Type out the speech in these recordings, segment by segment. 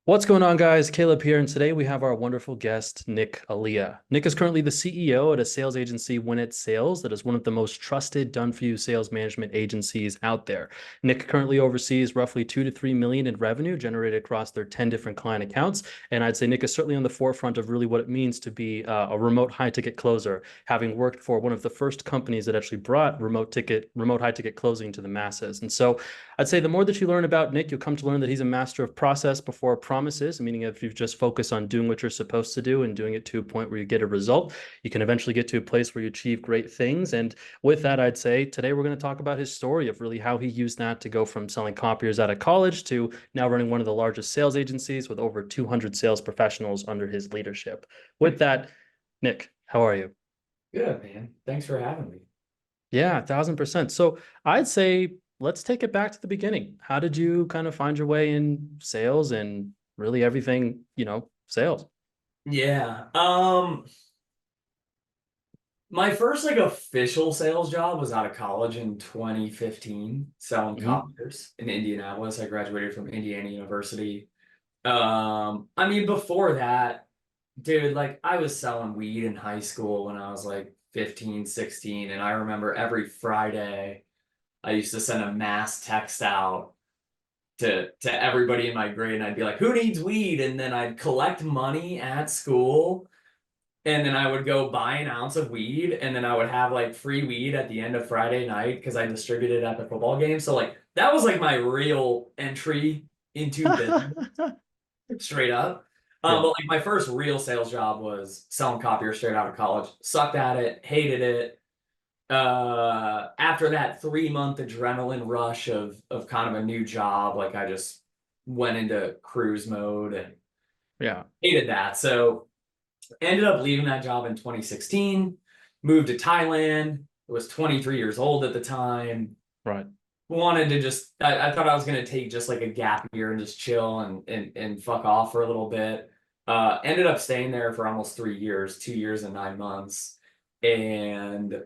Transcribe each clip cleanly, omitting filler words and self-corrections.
What's going on, guys? Caleb here, and today we have our wonderful guest, Nick Aaliyah. Nick is currently the CEO at a sales agency, Win It Sales, that is one of the most trusted done-for-you sales management agencies out there. Nick currently oversees roughly 2 to 3 million in revenue generated across their 10 different client accounts, and I'd say Nick is certainly on the forefront of really what it means to be a remote high-ticket closer, having worked for one of the first companies that actually brought remote high-ticket closing to the masses. And so I'd say the more that you learn about Nick, you'll come to learn that he's a master of process before promises, meaning if you just focus on doing what you're supposed to do and doing it to a point where you get a result, you can eventually get to a place where you achieve great things. And with that, I'd say today we're going to talk about his story of really how he used that to go from selling copiers out of college to now running one of the largest sales agencies with over 200 sales professionals under his leadership. With that, Nick, how are you? Good, man. Thanks for having me. Yeah, 1,000%. So I'd say let's take it back to the beginning. How did you kind of find your way in sales and really everything, sales? Yeah. My first official sales job was out of college in 2015, selling Hmm. copiers in Indianapolis. I graduated from Indiana University. Before that, dude, I was selling weed in high school when I was 15, 16, and I remember every Friday I used to send a mass text out to everybody in my grade, and I'd be like, "Who needs weed?" And then I'd collect money at school, and then I would go buy an ounce of weed, and then I would have free weed at the end of Friday night because I distributed at the football game. So that was my real entry into business, straight up. Yeah. But my first real sales job was selling copiers straight out of college. Sucked at it, hated it. After that 3 month adrenaline rush of kind of a new job, I just went into cruise mode and Yeah. hated that. So ended up leaving that job in 2016, moved to Thailand, was 23 years old at the time. Right. Wanted to just I thought I was gonna take just a gap year and just chill and fuck off for a little bit. Ended up staying there for almost 3 years, 2 years and 9 months. And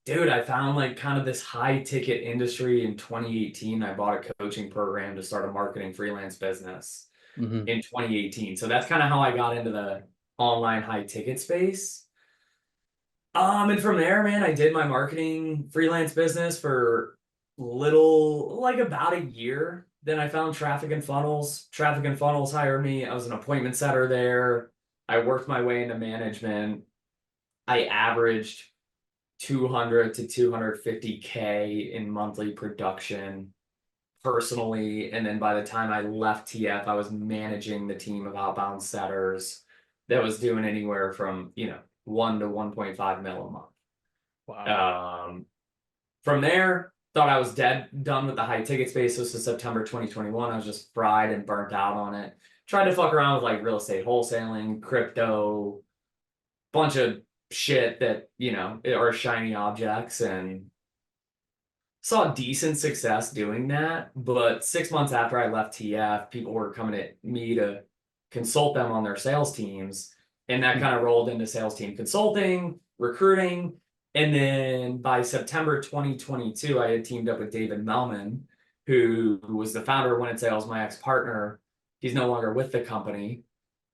dude, I found kind of this high ticket industry in 2018. I bought a coaching program to start a marketing freelance business Hmm. in 2018. So that's kind of how I got into the online high ticket space. And from there, man, I did my marketing freelance business for about a year. Then I found Traffic and Funnels. Traffic and Funnels hired me. I was an appointment setter there. I worked my way into management. I averaged 200 to 250K in monthly production personally. And then by the time I left TF, I was managing the team of outbound setters that was doing anywhere from, 1 to 1.5 mil a month. Wow. Um, from there, thought I was done with the high ticket space. This is September 2021. I was just fried and burnt out on it. Tried to fuck around with real estate wholesaling, crypto, bunch of shit that, are shiny objects, and saw decent success doing that. But 6 months after I left TF, people were coming at me to consult them on their sales teams. And that kind of rolled into sales team consulting, recruiting. And then by September 2022, I had teamed up with David Melman, who was the founder of Win It Sales, my ex-partner. He's no longer with the company.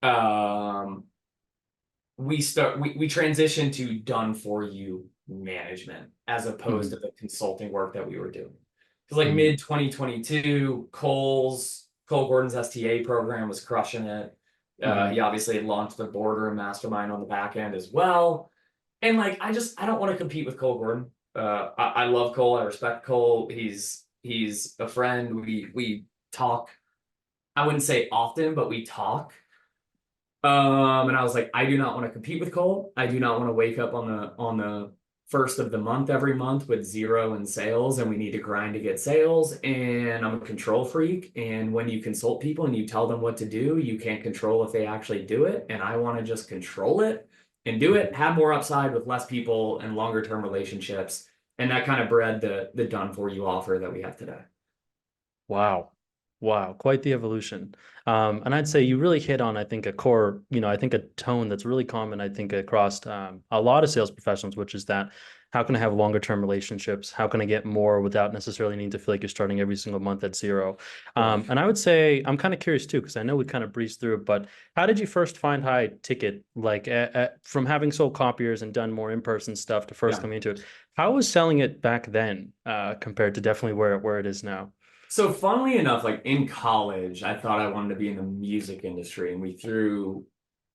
Um, we transitioned to done for you management as opposed Hmm. to the consulting work that we were doing. Because Hmm. mid 2022, Cole Gordon's STA program was crushing it. Hmm. He obviously had launched the Boardroom Mastermind on the back end as well. And I don't want to compete with Cole Gordon. I love Cole. I respect Cole. He's a friend. We talk. I wouldn't say often, but we talk. And I was like, I do not want to compete with Cole. I do not want to wake up on the first of the month every month with zero in sales, and we need to grind to get sales. And I'm a control freak. And when you consult people and you tell them what to do, you can't control if they actually do it. And I want to just control it and do it, have more upside with less people and longer term relationships. And that kind of bred the done for you offer that we have today. Wow. Wow. Quite the evolution. And I'd say you really hit on, I think, a core, I think a tone that's really common, I think, across a lot of sales professionals, which is that How can I have longer term relationships? How can I get more without necessarily needing to feel like you're starting every single month at zero? Right. And I would say I'm kind of curious too, because I know we kind of breezed through it, but how did you first find high ticket? Like from having sold copiers and done more in-person stuff to first Yeah. coming into it, how was selling it back then compared to definitely where it is now? So funnily enough, like in college, I thought I wanted to be in the music industry, and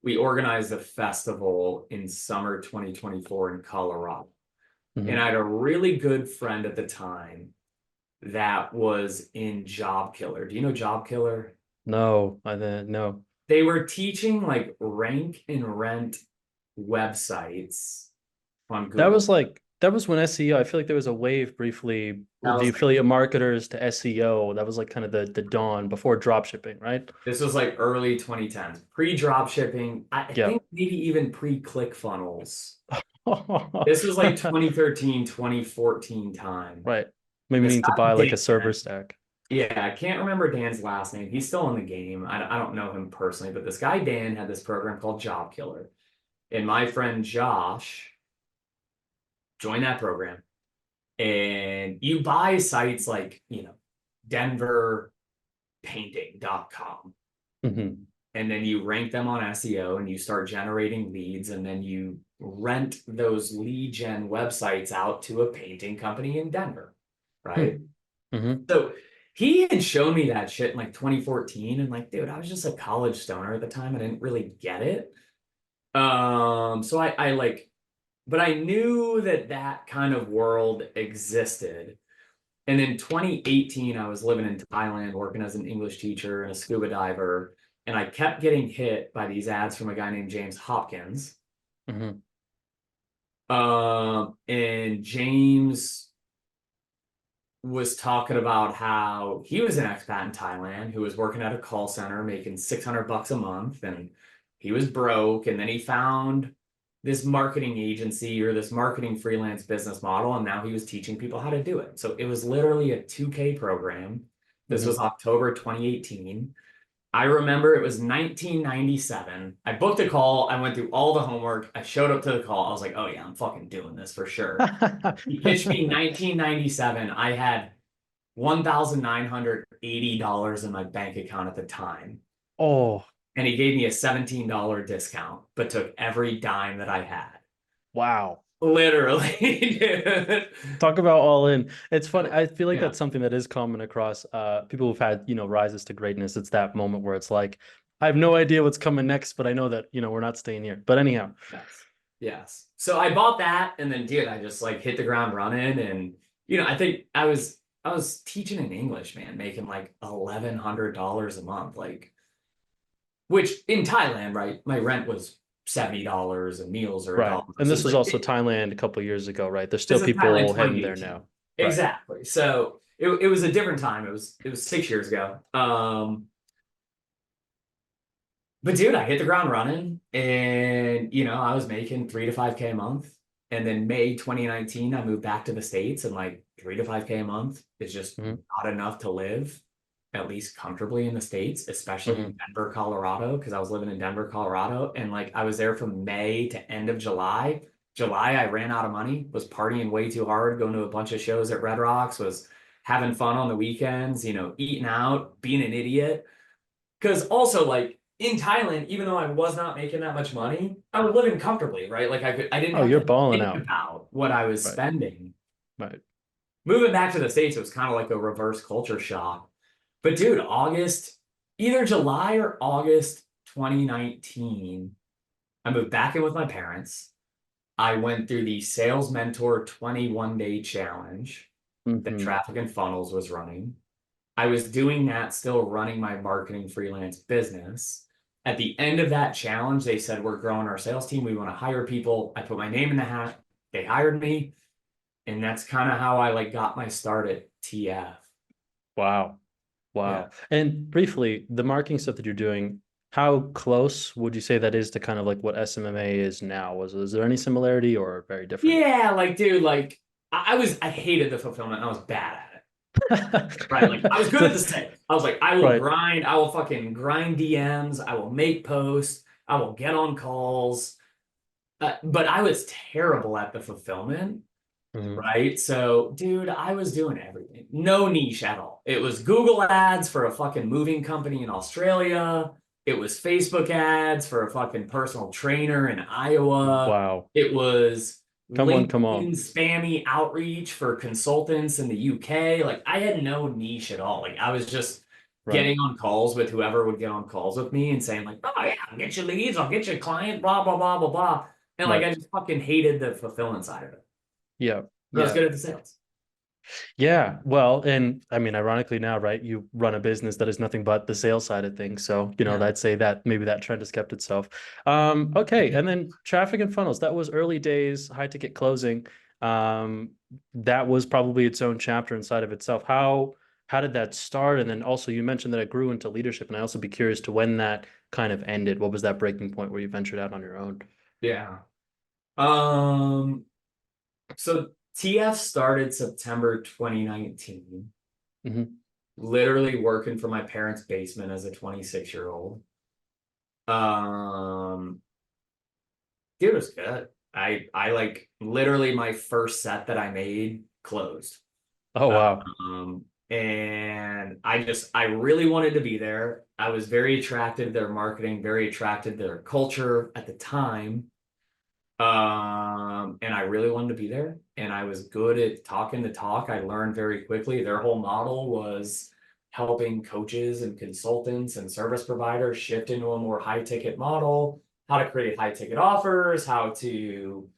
we organized a festival in summer 2024 in Colorado. And Hmm. I had a really good friend at the time that was in Job Killer. Do you know Job Killer? No, I didn't. No, They were teaching like rank and rent websites on Google. that was when SEO. I feel like there was a wave briefly That with the was like affiliate marketers to SEO. That was like kind of the dawn before drop shipping, right? this was like early 2010s, pre-drop shipping. I Yeah. think maybe even pre-click funnels. This was like 2013, 2014 time. Right. Maybe This needing to guy buy like a server Dan, stack. yeah, I can't remember Dan's last name. He's still in the game. I don't know him personally, but this guy Dan had this program called Job Killer. And my friend Josh joined that program. And you buy sites like, denverpainting.com. Hmm. And then you rank them on SEO and you start generating leads. And then you rent those lead gen websites out to a painting company in Denver. Right. Hmm. So he had shown me that shit in like 2014. And like, dude, I was just a college stoner at the time. I didn't really get it. So I like, but I knew that that kind of world existed. And in 2018, I was living in Thailand, working as an English teacher and a scuba diver. And I kept getting hit by these ads from a guy named James Hopkins. Hmm. And James was talking about how he was an expat in Thailand who was working at a call center making 600 bucks a month, and he was broke, and then he found this marketing agency or this marketing freelance business model, and now he was teaching people how to do it. So it was literally a 2K program. This was Hmm. October 2018. I remember it was 1997. I booked a call. I went through all the homework. I showed up to the call. I was like, oh yeah, I'm fucking doing this for sure. He pitched me 1997. I had $1,980 in my bank account at the time. Oh, And he gave me a $17 discount, but took every dime that I had. wow. Literally, dude. Talk about all in. It's funny. I feel like Yeah. that's something that is common across people who've had, rises to greatness. It's that moment where it's like, I have no idea what's coming next, but I know that, we're not staying here. But anyhow. Yes. Yes. So I bought that, and then dude, I just like hit the ground running. And I think I was teaching in English, man, making like $1,100 a month. Like, which in Thailand, right? My rent was $70 and meals are a Right. dollar. And So this it's was like also Thailand a couple of years ago, right? There's still this is Thailand people heading there 2018. now. Right. Exactly. So it was a different time. It was 6 years ago. But dude, I hit the ground running, and I was making 3 to 5K a month. And then May 2019, I moved back to the States, and like 3 to 5K a month is just Hmm. not enough to live at least comfortably in the States, especially in Hmm. Denver, Colorado, because I was living in Denver, Colorado. And like I was there from May to end of July. July, I ran out of money, was partying way too hard, going to a bunch of shows at Red Rocks, was having fun on the weekends, eating out, being an idiot. Because also, like in Thailand, even though I was not making that much money, I was living comfortably, right? Like I didn't Oh, have you're to balling think out. about what I was Right. spending. Right. Moving back to the States, it was kind of like a reverse culture shock. But dude, either July or August 2019, I moved back in with my parents. I went through the Sales Mentor 21-day challenge that Hmm. Traffic and Funnels was running. I was doing that, still running my marketing freelance business. At the end of that challenge, they said, we're growing our sales team. We want to hire people. I put my name in the hat. They hired me. And that's kind of how I like got my start at TF. Wow. Yeah. Wow. And briefly, the marketing stuff that you're doing, how close would you say that is to kind of like what SMMA is now? Is there any similarity or very different? Yeah, like, dude, like I hated the fulfillment. I was bad at it. Right. Like I was good at the So, sales. I was like, I will right. grind, I will fucking grind DMs, I will make posts, I will get on calls. But I was terrible at the fulfillment. Mhm. right? So, dude, I was doing everything. No niche at all. It was Google ads for a fucking moving company in Australia. It was Facebook ads for a fucking personal trainer in Iowa. Wow. It was Come on, LinkedIn come on. spammy outreach for consultants in the UK. Like I had no niche at all. Like I was just Right. getting on calls with whoever would get on calls with me and saying like, oh yeah, I'll get you leads, I'll get you a client, blah, blah, blah, blah, blah. And like Right. I just fucking hated the fulfillment side of it. Yeah. But I was Yeah. good at the sales. Yeah, well, and I mean, ironically now, right, you run a business that is nothing but the sales side of things. So, Yeah. I'd say that maybe that trend has kept itself. Okay, and then traffic and funnels, that was early days, high ticket closing. That was probably its own chapter inside of itself. How did that start? And then also you mentioned that it grew into leadership, and I also be curious to when that kind of ended. What was that breaking point where you ventured out on your own? Yeah. Um, so TF started September 2019, Hmm. literally working from my parents' basement as a 26-year-old. Um, Dude, it was good. I like literally my first set that I made closed. Oh, wow. And I really wanted to be there. I was very attracted to their marketing, very attracted to their culture at the time. And I really wanted to be there. And I was good at talking the talk. I learned very quickly. Their whole model was helping coaches and consultants and service providers shift into a more high ticket model, how to create high ticket offers, how to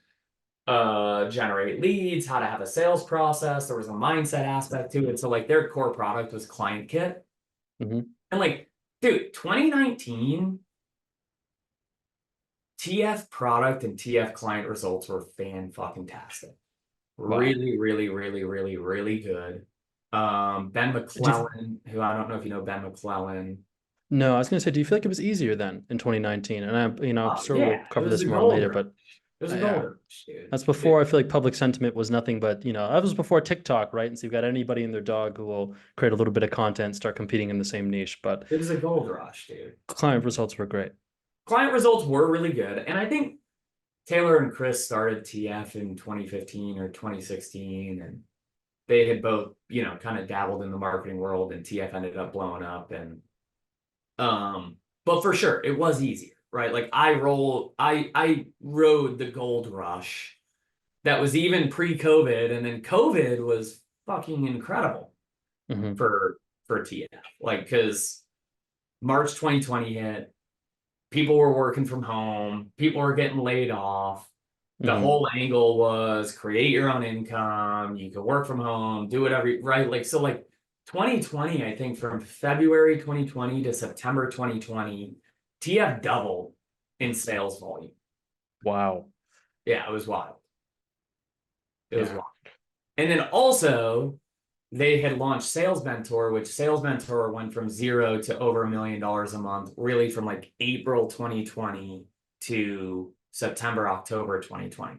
generate leads, how to have a sales process. There was a mindset aspect to it. So like their core product was Client Kit. Hmm. And like, dude, 2019 TF product and TF client results were fan fucking tastic. Wow. Really, really, really, really, really good. Ben Do you, McClellan, who I don't know if you know Ben McClellan. No, I was gonna say, do you feel like it was easier then in 2019? And I'm Oh sure we'll yeah, it cover was this a more on gold later, rush. but It was a gold yeah, rush, dude. that's before I feel like public sentiment was nothing but, that was before TikTok, right? And so you've got anybody and their dog who will create a little bit of content, start competing in the same niche. But It was a gold rush, dude. client results were great. Client results were really good, and I think Taylor and Chris started TF in 2015 or 2016, and they had both, kind of dabbled in the marketing world, and TF ended up blowing up. And but for sure, it was easier, right? Like I rode the gold rush that was even pre-COVID, and then COVID was fucking incredible Hmm. for TF. Like, because March 2020 hit, people were working from home, people were getting laid off. The Hmm. whole angle was create your own income, you could work from home, do whatever, right? Like, so like 2020, I think from February 2020 to September 2020, TF doubled in sales volume. Wow. Yeah, it was wild. It was Yeah. wild. And then also, they had launched Sales Mentor, which Sales Mentor went from zero to over $1 million a month, really from like April 2020 to September, October 2020.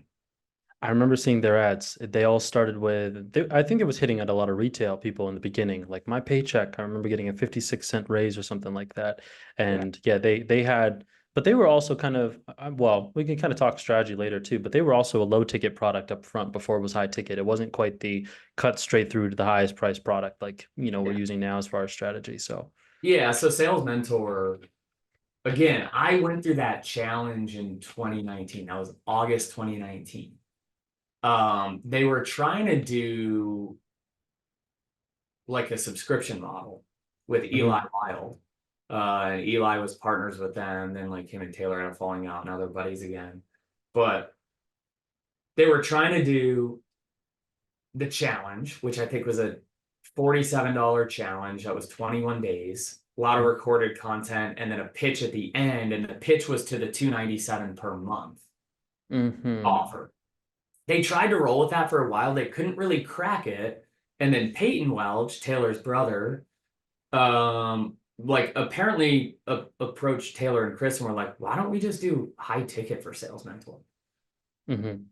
I remember seeing their ads. They all started with, I think it was hitting at a lot of retail people in the beginning. Like my paycheck, I remember getting a 56-cent raise or something like that. Yeah. And yeah, they had, but they were also kind of, well, we can kind of talk strategy later too, but they were also a low ticket product up front before it was high ticket. It wasn't quite the cut straight through to the highest price product like, we're Yeah. using now as far as strategy. So, Yeah. So Sales Mentor, again, I went through that challenge in 2019. That was August 2019. They were trying to do like a subscription model with Eli mhm, Wild. And Eli was partners with them. Then like him and Taylor ended up falling out, now they're buddies again. But they were trying to do the challenge, which I think was a $47 challenge. That was 21 days, a lot of recorded content, and then a pitch at the end. And the pitch was to the 297 per month mhm, offer. They tried to roll with that for a while. They couldn't really crack it. And then Peyton Welch, Taylor's brother, like apparently approached Taylor and Chris and were like, why don't we just do high ticket for Sales Mentor? mhm,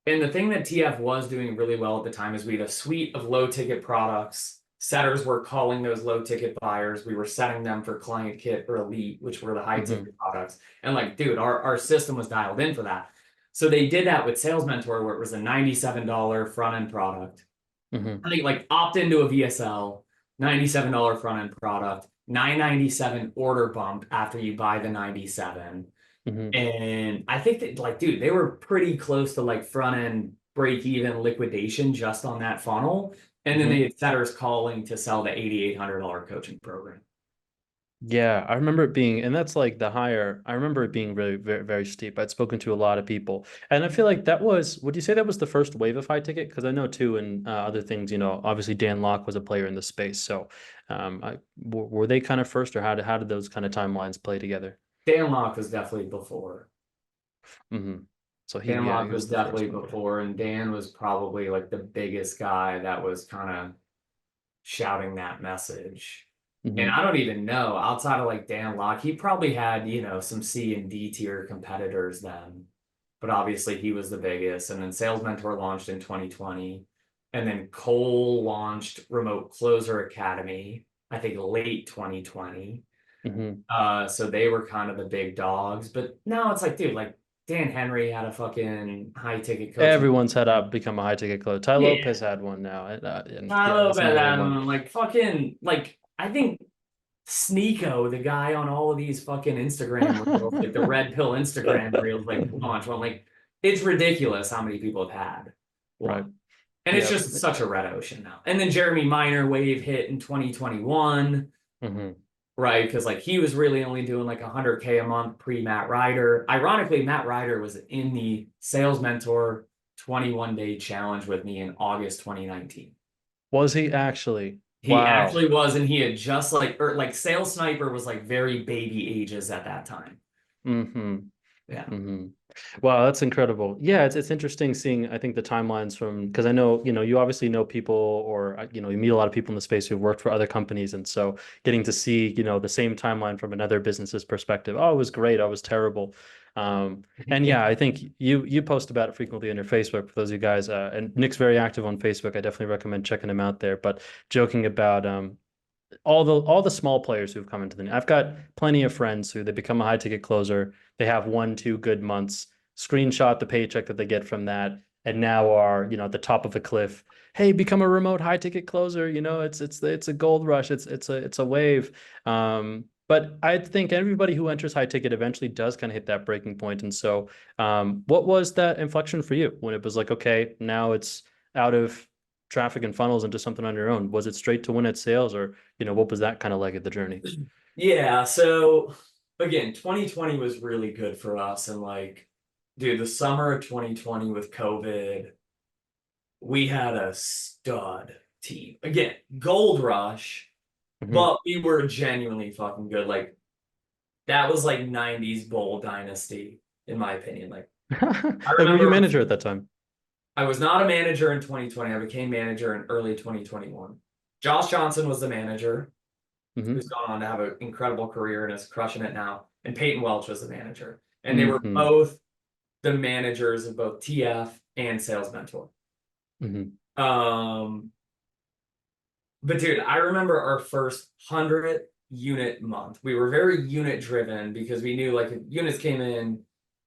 And the thing that TF was doing really well at the time is we had a suite of low ticket products. Setters were calling those low ticket buyers. We were setting them for Client Kit or Elite, which were the high mhm, ticket products. And like, dude, our system was dialed in for that. So they did that with Sales Mentor, where it was a $97 front end product. Mm-hmm. I think like opt into a VSL, $97 front end product, $997 order bump after you buy the 97. Mm-hmm. And I think that like, dude, they were pretty close to like front end break even liquidation just on that funnel. And then Mm-hmm. they had setters calling to sell the $8,800 coaching program. Yeah, I remember it being, and that's like the higher. I remember it being really very, very steep. I'd spoken to a lot of people, and I feel like that was, would you say that was the first wave of high ticket? Because I know too, and other things, obviously Dan Locke was a player in the space. So, were they kind of first, or how did those kind of timelines play together? Dan Locke was definitely before. Hmm. So Dan yeah, he Locke was was the first definitely one. before, and Dan was probably like the biggest guy that was kind of shouting that message. And Hmm. I don't even know, outside of like Dan Locke, he probably had, some C and D tier competitors then. But obviously he was the biggest. And then Sales Mentor launched in 2020. And then Cole launched Remote Closer Academy, I think late 2020. Hmm. So they were kind of the big dogs. But now it's like, dude, like Dan Henry had a fucking high ticket coaching Everyone's had program. up become a high ticket close. Ty Yeah. Lopez had one now, and yeah, Tyler that's another one. Bellam, like fucking like I think Sneeko, the guy on all of these fucking Instagram reels, like the red pill Instagram reels, like launch one, like it's ridiculous how many people have had Right. one. And it's Yeah. just such a red ocean now. And then Jeremy Minor wave hit in 2021, Hmm. right? Because like he was really only doing like 100K a month pre Matt Ryder. Ironically, Matt Ryder was in the Sales Mentor 21-day challenge with me in August 2019. Was he actually? He Wow. actually was, and he had just like Sales Sniper was like very baby ages at that time. Hmm. Yeah. Hmm. Wow, that's incredible. Yeah, it's interesting seeing, I think, the timelines from, because I know, you obviously know people, or you meet a lot of people in the space who've worked for other companies, and so getting to see, the same timeline from another business's perspective. Oh, it was great. I was terrible. And yeah, I think you post about it frequently on your Facebook for those of you guys, and Nick's very active on Facebook. I definitely recommend checking him out there. But joking about all the small players who've come into the. I've got plenty of friends who they become a high ticket closer. They have 1, 2 good months, screenshot the paycheck that they get from that, and now are at the top of the cliff. Hey, become a remote high ticket closer. It's a gold rush. It's a wave. But I think everybody who enters high ticket eventually does kind of hit that breaking point. And so, what was that inflection for you when it was like, okay, now it's out of traffic and funnels into something on your own? Was it straight to win at sales, or what was that kind of leg of the journey? Yeah. So again, 2020 was really good for us. And like, dude, the summer of 2020 with COVID, we had a stud team. Again, gold rush, Hmm. but we were genuinely fucking good. Like, that was like 90s bowl dynasty, in my opinion. Like, I Were you remember manager at that time? I was not a manager in 2020. I became manager in early 2021. Josh Johnson was the manager, who's Hmm. gone on to have an incredible career and is crushing it now. And Peyton Welch was the manager. And they were Hmm. both the managers of both TF and Sales Mentor. Hmm. Um, but dude, I remember our first 100 unit month. We were very unit driven because we knew like if units came in,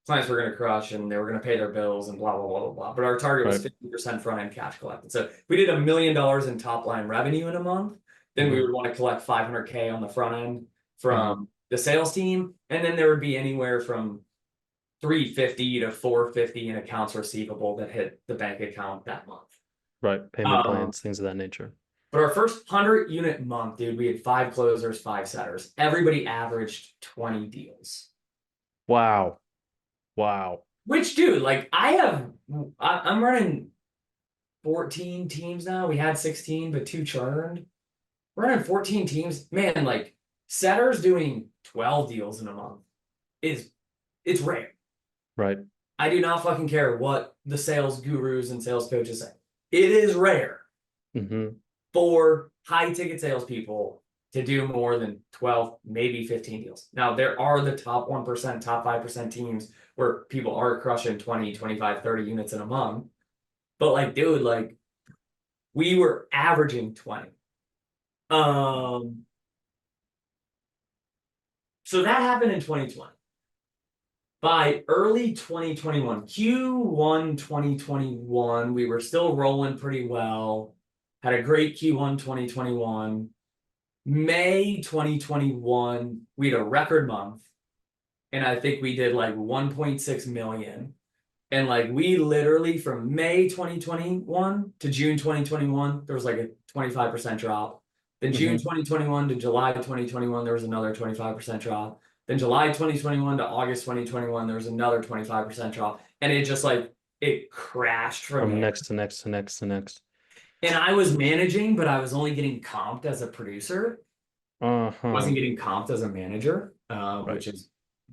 clients were going to crush and they were going to pay their bills and blah, blah, blah, blah, blah. But our target was Right. 50% front end cash collected. So if we did $1 million in top line revenue in a month, then we Hmm. would want to collect 500K on the front end Hmm. from the sales team. And then there would be anywhere from 350 to 450 in accounts receivable that hit the bank account that month. Right. Payment Um, plans, things of that nature. but our first 100 unit month, dude, we had 5 closers, 5 setters. Everybody averaged 20 deals. Wow. Wow. Which, dude, like I'm running 14 teams now. We had 16, but 2 churned. We're running 14 teams. Man, like setters doing 12 deals in a month is it's rare. Right. I do not fucking care what the sales gurus and sales coaches say. It is rare Hmm. for high ticket salespeople to do more than 12, maybe 15 deals. Now, there are the top 1%, top 5% teams where people are crushing 20, 25, 30 units in a month. But like, dude, like we were averaging 20. Um, so that happened in 2020. By early 2021, Q1 2021, we were still rolling pretty well. Had a great Q1 2021. May 2021, we had a record month. And I think we did like 1.6 million. And like we literally from May 2021 to June 2021, there was like a 25% drop. Then June 2021 to July 2021, there was another 25% drop. Then July 2021 to August 2021, there was another 25% drop. And it just like it crashed from From there. next to next to next to next. And I was managing, but I was only getting comped as a producer. Wasn't getting comped as a manager, Right. which is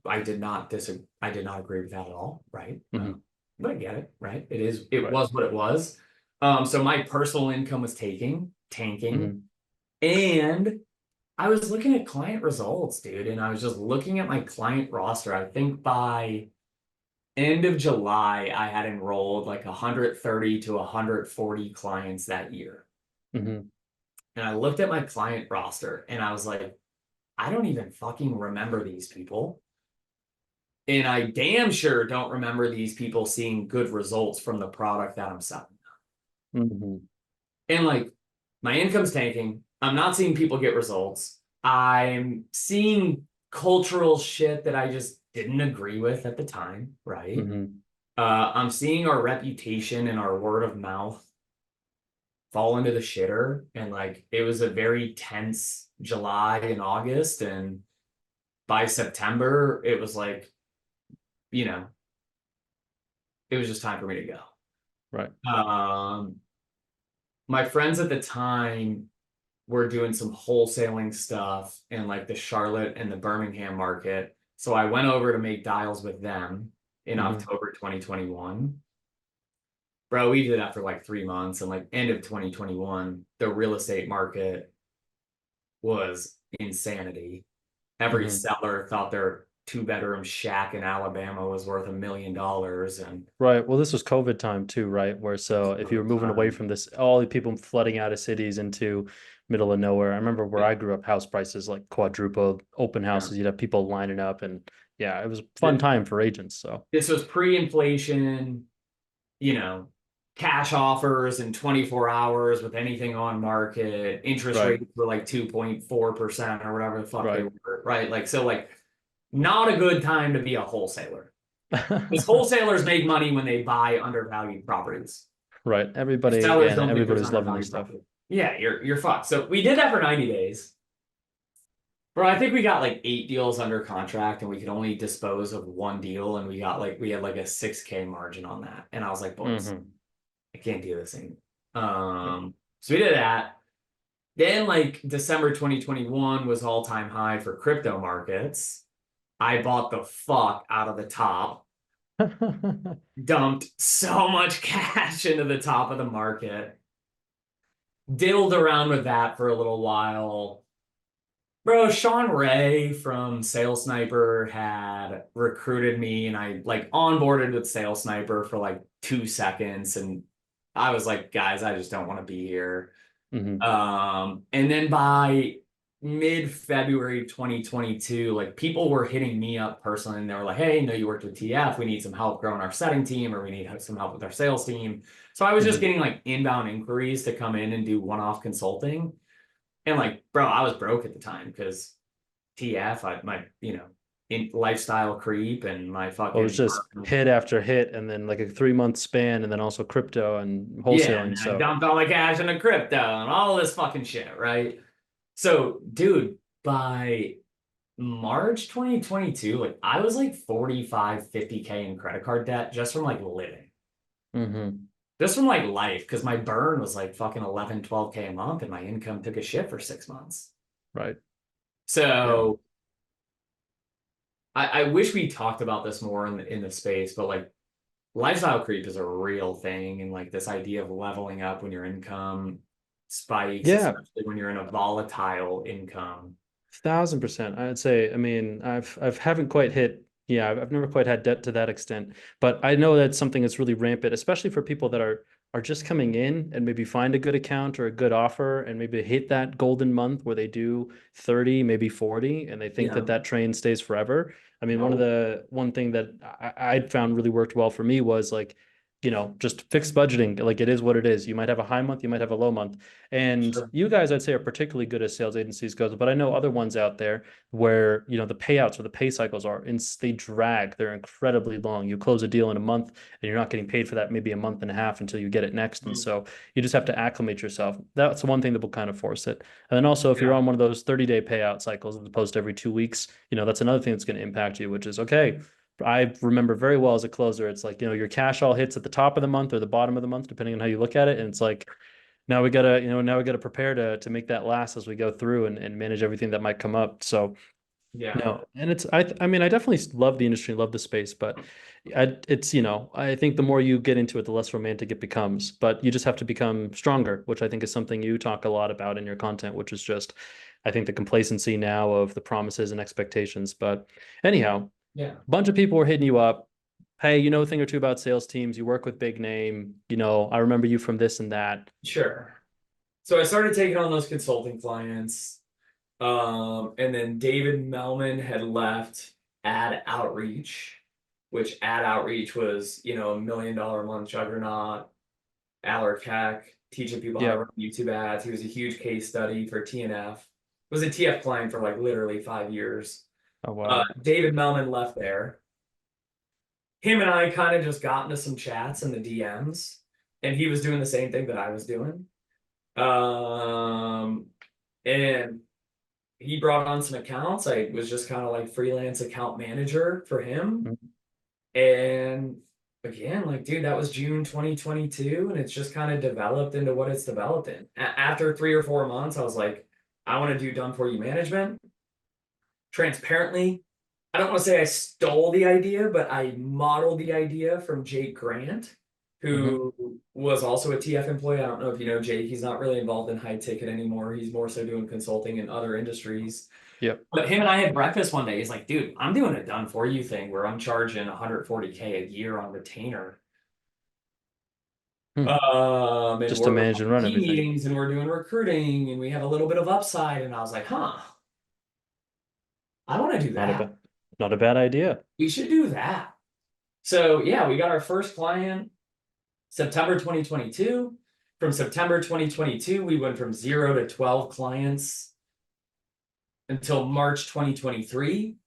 I did not agree with that at all, right? But I get it, right? It was what it was. So my personal income was tanking. And I was looking at client results, dude, and I was just looking at my client roster. I think by end of July, I had enrolled like 130 to 140 clients that year. And I looked at my client roster and I was like, I don't even fucking remember these people. And I damn sure don't remember these people seeing good results from the product that I'm selling. And like my income's tanking. I'm not seeing people get results. I'm seeing cultural shit that I just didn't agree with at the time, right? I'm seeing our reputation and our word of mouth fall into the shitter. And like it was a very tense July and August. And by September, it was like, you know, it was just time for me to go. Right. My friends at the time were doing some wholesaling stuff in like the Charlotte and the Birmingham market. So I went over to make dials with them in October 2021. Bro, we did that for like 3 months, and like end of 2021, the real estate market was insanity. Every seller thought their 2-bedroom shack in Alabama was worth $1 million. And right. Well, this was COVID time too, right? Where so if you were moving away from this, all the people flooding out of cities into middle of nowhere. I remember where I grew up, house prices like quadrupled, open houses, you'd have people lining up, and yeah, it was a fun time for agents. So this was pre-inflation, cash offers in 24 hours with anything on market. Interest rates were like 2.4% or whatever the fuck they were, right? Like, so like not a good time to be a wholesaler. Because wholesalers make money when they buy undervalued properties. Right. Everybody, sellers and don't think there's everybody's loving this undervalued stuff. property. Yeah, you're fucked. So we did that for 90 days. Bro, I think we got like 8 deals under contract and we could only dispose of 1 deal, and we had like a 6K margin on that. And I was like, boys, I can't do this anymore. So we did that. Then like December 2021 was all-time high for crypto markets. I bought the fuck out of the top. Dumped so much cash into the top of the market. Diddled around with that for a little while. Bro, Sean Ray from Sales Sniper had recruited me, and I like onboarded with Sales Sniper for like 2 seconds, and I was like, guys, I just don't want to be here. And then by mid-February 2022, like people were hitting me up personally, and they were like, hey, you worked with TF, we need some help growing our setting team, or we need some help with our sales team. So I was just getting like inbound inquiries to come in and do one-off consulting. And like, bro, I was broke at the time because TF, my lifestyle creep and my fucking. It was just hit after hit, and then like a 3-month span, and then also crypto and wholesaling. I dumped all my cash into crypto and all this fucking shit, right? So, dude, by March 2022, like I was like 45, 50K in credit card debt just from like living. Just from like life, because my burn was like fucking 11, 12K a month, and my income took a shit for 6 months. Right. So I wish we talked about this more in the space, but like lifestyle creep is a real thing, and like this idea of leveling up when your income spikes, especially when you're in a volatile income. 1000%. I'd say, I mean, I've haven't quite hit, I've never quite had debt to that extent, but I know that's something that's really rampant, especially for people that are are just coming in and maybe find a good account or a good offer and maybe hit that golden month where they do 30, maybe 40, and they think that Yeah. that train stays forever. I mean, No. one thing that I found really worked well for me was like, just fixed budgeting. Like it is what it is. You might have a high month, you might have a low month. And Sure. you guys, I'd say, are particularly good as sales agencies goes, but I know other ones out there where, the payouts or the pay cycles they drag. They're incredibly long. You close a deal in a month and you're not getting paid for that maybe a month and a half until you get it next. And Mm. so you just have to acclimate yourself. That's the one thing that will kind of force it. And then also, if you're Yeah. on one of those 30-day payout cycles as opposed to every 2 weeks, that's another thing that's going to impact you, which is okay. I remember very well as a closer, it's like, your cash all hits at the top of the month or the bottom of the month, depending on how you look at it. And it's like, now we gotta prepare to make that last as we go through and manage everything that might come up. So Yeah. no, and I mean, I definitely love the industry, love the space, but I think the more you get into it, the less romantic it becomes. But you just have to become stronger, which I think is something you talk a lot about in your content, which is just, I think the complacency now of the promises and expectations. But anyhow, Yeah. a bunch of people were hitting you up. Hey, you know a thing or two about sales teams. You work with big name. I remember you from this and that. Sure. So I started taking on those consulting clients. And then David Melman had left Ad Outreach, which Ad Outreach was, $1 million a month juggernaut, CAC, teaching people how to Yep. run YouTube ads. He was a huge case study for TNF. Was a TF client for like literally 5 years. Oh wow. David Melman left there. Him and I kind of just got into some chats in the DMs, and he was doing the same thing that I was doing. And he brought on some accounts. I was just kind of like freelance account manager for him. Mhm. And again, like, dude, that was June 2022. And it's just kind of developed into what it's developed in. After 3 or 4 months, I was like, I want to do done for you management. Transparently, I don't want to say I stole the idea, but I modeled the idea from Jake Grant, Mhm. who was also a TF employee. I don't know if you know Jake. He's not really involved in high ticket anymore. He's more so doing consulting in other industries. Yep. But him and I had breakfast one day. He's like, dude, I'm doing a done for you thing where I'm charging 140K a year on retainer. Hmm. And Just to we're manage and on run team everything. meetings and we're doing recruiting and we have a little bit of upside. And I was like, huh, I want to do Not a that. bad, not a bad idea. We should do that. So yeah, we got our first client September 2022. From September 2022, we went from 0 to 12 clients until March 2023.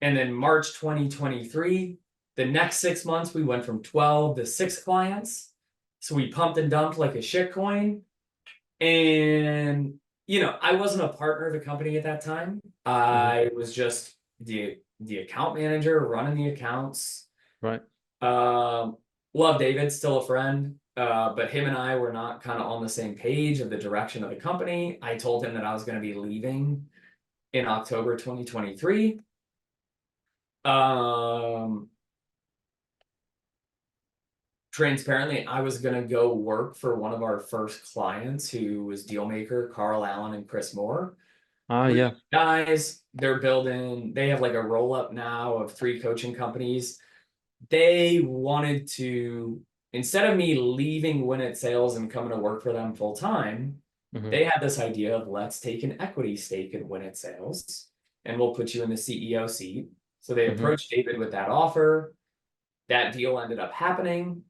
And then March 2023, the next 6 months, we went from 12 to 6 clients. So we pumped and dumped like a shit coin. And, I wasn't a partner of the company at that time. Mhm. I was just the account manager running the accounts. Right. Um, Love David, still a friend. But him and I were not kind of on the same page of the direction of the company. I told him that I was going to be leaving in October 2023. Um, Transparently, I was gonna go work for one of our first clients who was Dealmaker, Carl Allen and Chris Moore. Ah, Great yeah. guys, they have like a roll up now of 3 coaching companies. They wanted to, instead of me leaving Win It Sales and coming to work for them full time, Hmm. they had this idea of let's take an equity stake in Win It Sales and we'll put you in the CEO seat. So they Hmm. approached David with that offer. That deal ended up happening.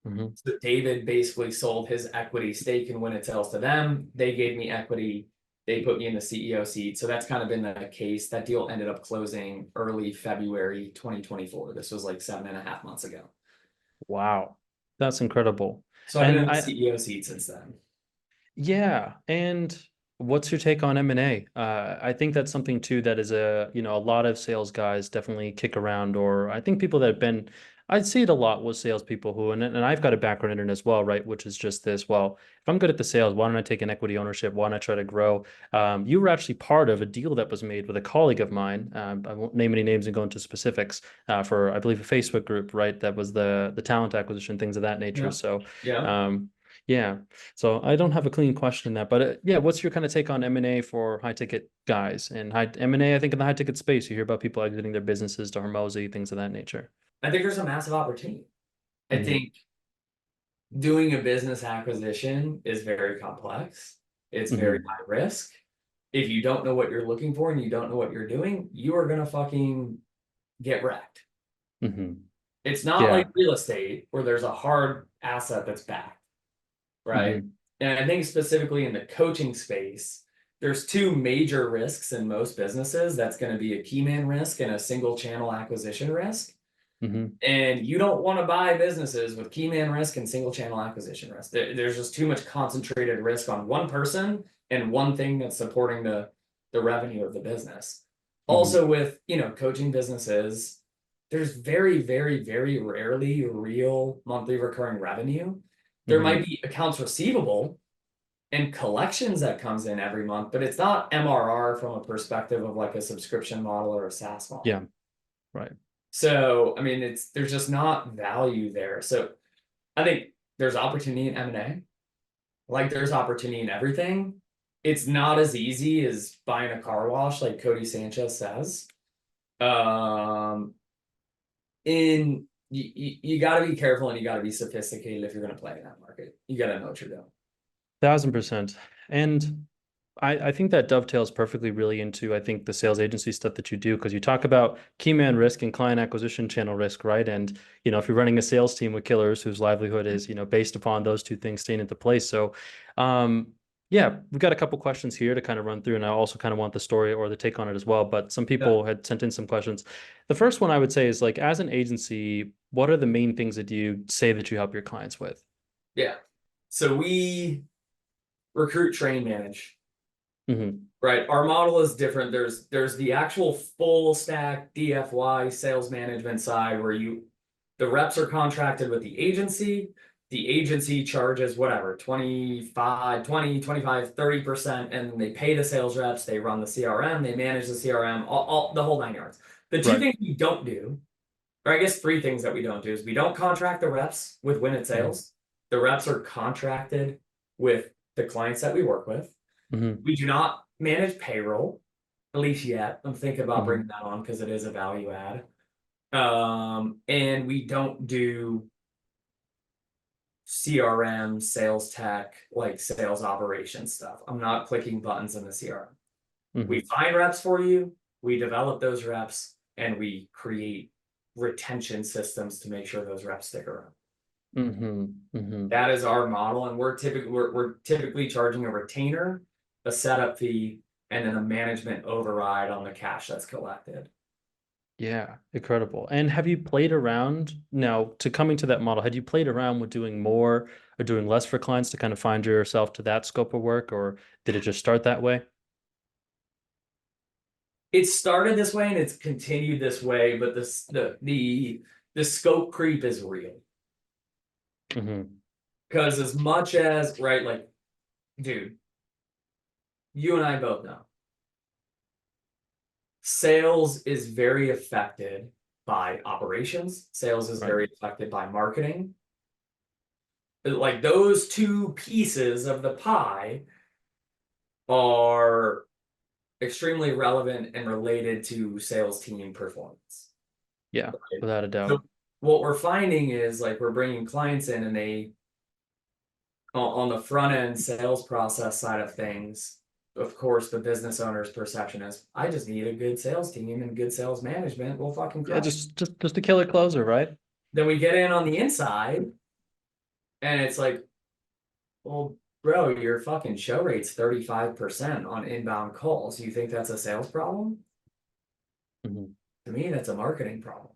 Hmm. So David basically sold his equity stake in Win It Sells to them. They gave me equity. They put me in the CEO seat. So that's kind of been the case. That deal ended up closing early February 2024. This was like 7.5 months ago. Wow. That's incredible. So I've been And in the CEO seat since then. yeah, and what's your take on M&A? I think that's something too that is a lot of sales guys definitely kick around, or I think people that have been, I'd see it a lot with salespeople who, and I've got a background in it as well, right? Which is just this, well, if I'm good at the sales, why don't I take an equity ownership? Why don't I try to grow? You were actually part of a deal that was made with a colleague of mine. I won't name any names and go into specifics for, I believe, a Facebook group, right? That was the talent acquisition, things of that nature. Yeah. So, Yeah. um, yeah. So I don't have a clean question in that, but yeah, what's your kind of take on M&A for high ticket guys and high M&A? I think in the high ticket space, you hear about people exiting their businesses to Hormozy, things of that nature. I think there's a massive opportunity. I Hmm. think doing a business acquisition is very complex. It's very Hmm. high risk. If you don't know what you're looking for and you don't know what you're doing, you are gonna fucking get wrecked. Hmm. It's not like Yeah. real estate where there's a hard asset that's backed, right? Hmm. And I think specifically in the coaching space, there's two major risks in most businesses. That's going to be a key man risk and a single channel acquisition risk. Hmm. And you don't want to buy businesses with key man risk and single channel acquisition risk. There's just too much concentrated risk on one person and one thing that's supporting the revenue of the business. Hmm. Also, with coaching businesses, there's very, very, very rarely real monthly recurring revenue. There might Hmm. be accounts receivable and collections that comes in every month, but it's not MRR from a perspective of like a subscription model or a SaaS model. Yeah. Right. So, I mean, there's just not value there. So, I think there's opportunity in M&A. Like there's opportunity in everything. It's not as easy as buying a car wash, like Cody Sanchez says. Um, in you got to be careful and you got to be sophisticated if you're going to play in that market. You got to know what you're doing. 1000%. And I think that dovetails perfectly really into, I think, the sales agency stuff that you do, because you talk about key man risk and client acquisition channel risk, right? And, if you're running a sales team with killers whose livelihood is, based upon those two things staying into place. So, yeah, we've got a couple questions here to kind of run through, and I also kind of want the story or the take on it as well. But some Yeah. people had sent in some questions. The first one I would say is like, as an agency, what are the main things that you say that you help your clients with? Yeah. So we recruit, train, manage. Hmm. Right. Our model is different. There's the actual full stack DFY sales management side where the reps are contracted with the agency. The agency charges whatever, 25, 20, 25, 30%, and they pay the sales reps, they run the CRM, they manage the CRM, all the whole nine yards. The two Right. things we don't do, or I guess three things that we don't do is we don't contract the reps with win it Hmm. sales. The reps are contracted with the clients that we work with. Hmm. We do not manage payroll, at least yet. I'm thinking about bringing Hmm. that on because it is a value add. And we don't do CRM, sales tech, like sales operations stuff. I'm not clicking buttons in the CRM. We Hmm. find reps for you, we develop those reps, and we create retention systems to make sure those reps stick around. Hmm. Hmm. That is our model, and we're typically charging a retainer, a setup fee, and then a management override on the cash that's collected. Yeah, incredible. And have you played around now to coming to that model? Had you played around with doing more or doing less for clients to kind of find yourself to that scope of work, or did it just start that way? It started this way and it's continued this way, but the scope creep is real. Hmm. Because as much as, right, like, dude, you and I both know sales is very affected by operations, sales is Right. very affected by marketing. Like those two pieces of the pie are extremely relevant and related to sales team performance. Yeah, Right? without a So doubt. what we're finding is like we're bringing clients in and they on the front end sales process side of things, of course, the business owner's perception is I just need a good sales team and good sales management. We'll fucking Yeah, crush. just a killer closer, right? Then we get in on the inside and it's like, well, bro, your fucking show rate's 35% on inbound calls. You think that's a sales problem? Hmm. To me, that's a marketing problem.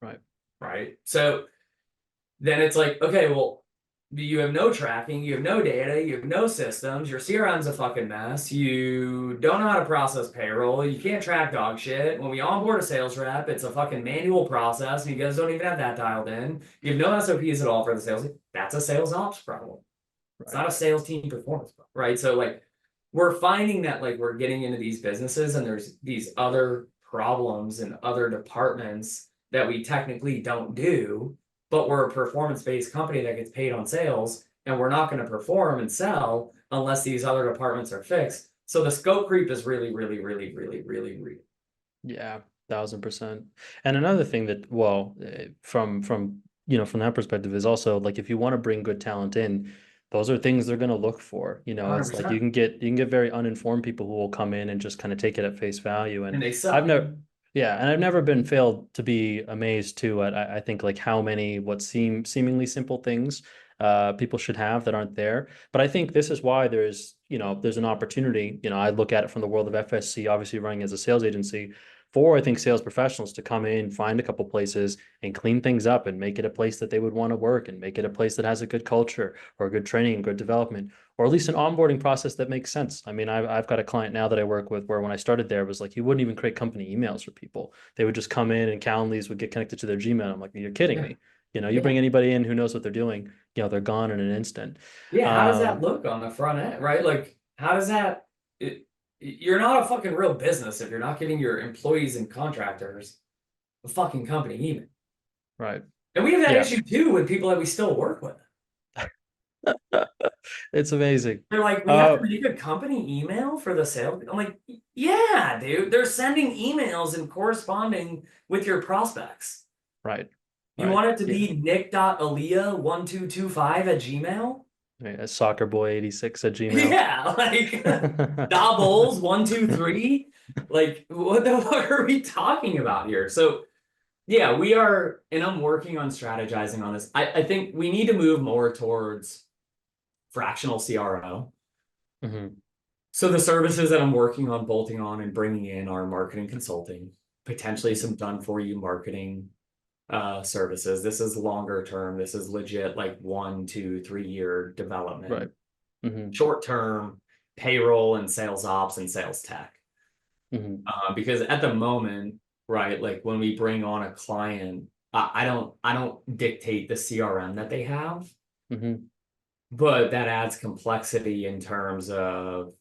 Right. Right. So then it's like, okay, well, you have no tracking, you have no data, you have no systems, your CRM's a fucking mess, you don't know how to process payroll, you can't track dog shit. When we onboard a sales rep, it's a fucking manual process, and you guys don't even have that dialed in. You have no SOPs at all for the sales. That's a sales ops problem. It's Right. not a sales team performance problem, right? So like we're finding that like we're getting into these businesses and there's these other problems in other departments that we technically don't do, but we're a performance-based company that gets paid on sales, and we're not going to perform and sell unless these other departments are fixed. So the scope creep is really, really, really, really, really real. Yeah, 1000%. And another thing that, well, from from that perspective is also like if you want to bring good talent in, those are things they're going to look for. It's like 100%. you can get very uninformed people who will come in and just kind of take it at face value. And And they I've suck. never, yeah, and I've never been failed to be amazed too at I think like how many what seemingly simple things people should have that aren't there. But I think this is why there's an opportunity. I look at it from the world of FSC, obviously running as a sales agency, for I think sales professionals to come in, find a couple places and clean things up and make it a place that they would want to work and make it a place that has a good culture or good training and good development, or at least an onboarding process that makes sense. I mean, I've got a client now that I work with where when I started there, it was like he wouldn't even create company emails for people. They would just come in and Calendly's would get connected to their Gmail. I'm like, you're kidding Yeah. me. You Yeah. bring anybody in who knows what they're doing, they're gone in an instant. Yeah. How does that Um, look on the front end, right? Like, how does that, you're not a fucking real business if you're not giving your employees and contractors a fucking company email. right. And we have that Yeah. issue too with people that we still work with. It's amazing. They're like, we have to Uh, make a company email for the sale. I'm like, yeah, dude. They're sending emails and corresponding with your prospects. right. You Right. want it to Yeah. be nick.aaliyah1225 at Gmail? Yeah, soccer boy 86 at Gmail. Yeah, like doubles 123. Like, what the fuck are we talking about here? So yeah, we are, and I'm working on strategizing on this. I think we need to move more towards fractional CRO. Mhm. So the services that I'm working on bolting on and bringing in are marketing consulting, potentially Mhm. some done for you marketing services. This is longer term. This is legit like 1, 2, 3 year Right. development. Mhm. Short term payroll and sales ops and sales tech. Mhm. Because at the moment, right, like when we bring on a client, I don't dictate the CRM that they have, Mhm. but that adds complexity in terms of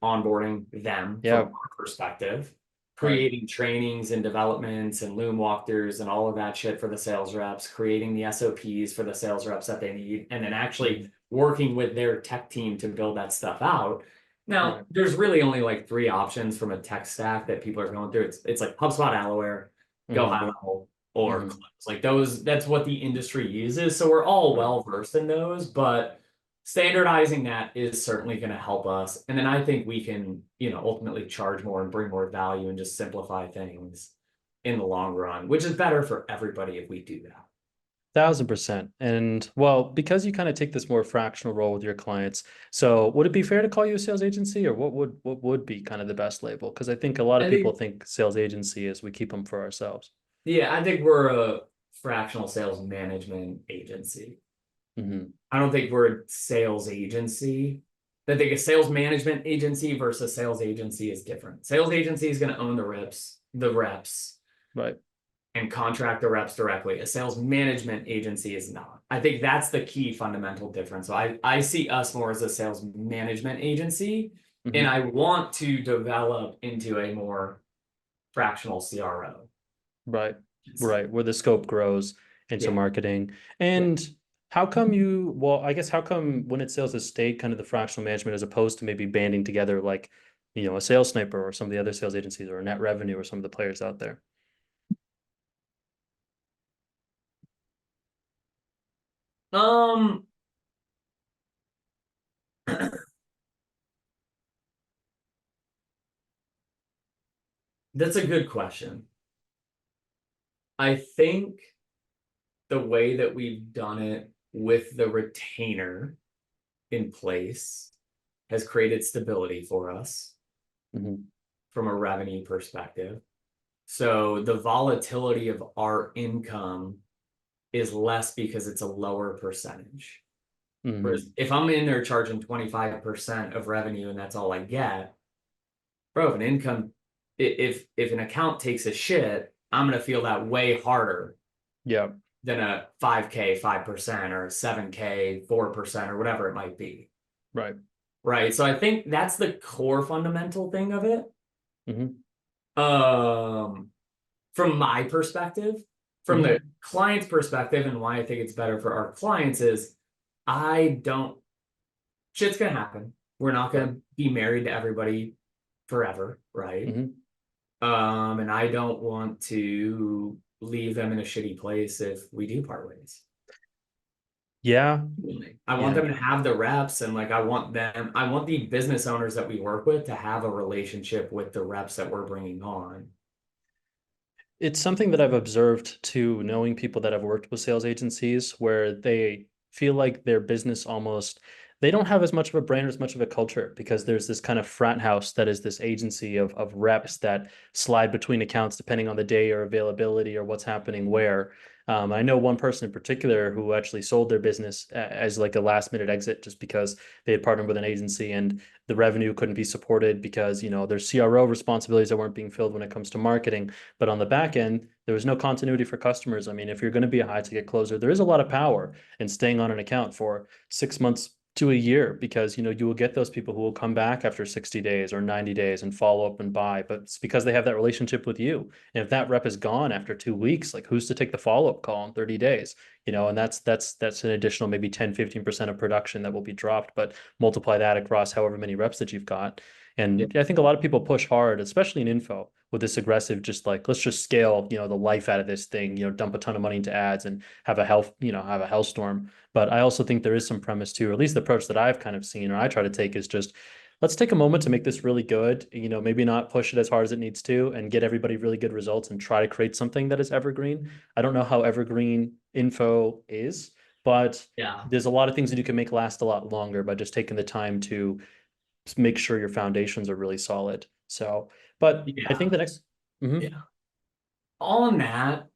onboarding them from Yeah. our perspective, Right. creating trainings and developments and Loom walkthroughs and all of that shit for the sales reps, creating the SOPs for the sales reps that they need, and then actually Mhm. working with their tech team to build that stuff out. Now, Right. there's really only like three options from a tech stack that people are going through. It's like HubSpot, Alloyware, Go High Mhm. Level, or Mhm. Close. Like those, that's what the industry uses. So we're all Right. well versed in those, but standardizing that is certainly going to help us. And then I think we can, ultimately charge more and bring more value and just simplify things in the long run, which is better for everybody if we do that. 1000%. And well, because you kind of take this more fractional role with your clients, so would it be fair to call you a sales agency, or what would be kind of the best label? Because I think a lot of I people think, think sales agency is we keep them for ourselves. yeah, I think we're a fractional sales management agency. Hmm. I don't think we're a sales agency. I think a sales management agency versus sales agency is different. Sales agency is going to own the reps, Right. and contract the reps directly. A sales management agency is not. I think that's the key fundamental difference. So I see us more as a sales management agency, and Hmm. I want to develop into a more fractional CRO. Right. Right. Where the scope grows into Yeah. marketing. Yeah. And well, I guess how come when it sales has stayed kind of the fractional management as opposed to maybe banding together like, a sales sniper or some of the other sales agencies or net revenue or some of the players out there? Um, that's a good question. I think the way that we've done it with the retainer in place has created stability for us Hmm. from a revenue perspective. So the volatility of our income is less because it's a lower percentage. Whereas Hmm. if I'm in there charging 25% of revenue and that's all I get, bro, if an income, if an account takes a shit, I'm gonna feel that way harder Yeah. than a 5K 5% or a 7K 4% or whatever it might be. Right. Right. So I think that's the core fundamental thing of it. Hmm. Um, from my perspective, from the Hmm. client's perspective, and why I think it's better for our clients is I don't, shit's gonna happen. We're not Right. gonna be married to everybody forever, right? Hmm. And I don't want to leave them in a shitty place if we do part ways. Yeah. I want Yeah. them to have the reps, and like I want the business owners that we work with to have a relationship with the reps that we're bringing on. It's something that I've observed too, knowing people that have worked with sales agencies where they feel like their business almost, they don't have as much of a brand or as much of a culture because there's this kind of frat house that is this agency of reps that slide between accounts depending on the day or availability or what's happening where. I know one person in particular who actually sold their business as like a last minute exit just because they had partnered with an agency and the revenue couldn't be supported because, there's CRO responsibilities that weren't being filled when it comes to marketing. But on the back end, there was no continuity for customers. I mean, if you're going to be a high ticket closer, there is a lot of power in staying on an account for 6 months to a year because you will get those people who will come back after 60 days or 90 days and follow up and buy, but it's because they have that relationship with you. And if that rep is gone after 2 weeks, like who's to take the follow-up call in 30 days? And that's an additional maybe 10-15% of production that will be dropped, but multiply that across however many reps that you've got. Yeah. And I think a lot of people push hard, especially in info, with this aggressive, just like let's just scale, the life out of this thing, dump a ton of money into ads and have have a hellstorm. But I also think there is some premise to, or at least the approach that I've kind of seen or I try to take is just let's take a moment to make this really good, maybe not push it as hard as it needs to and get everybody really good results and try to create something that is evergreen. I don't know how evergreen info is, but Yeah. there's a lot of things that you can make last a lot longer by just taking the time to make sure your foundations are really solid. So, but I think Yeah. the next, Mhm. Yeah. On that,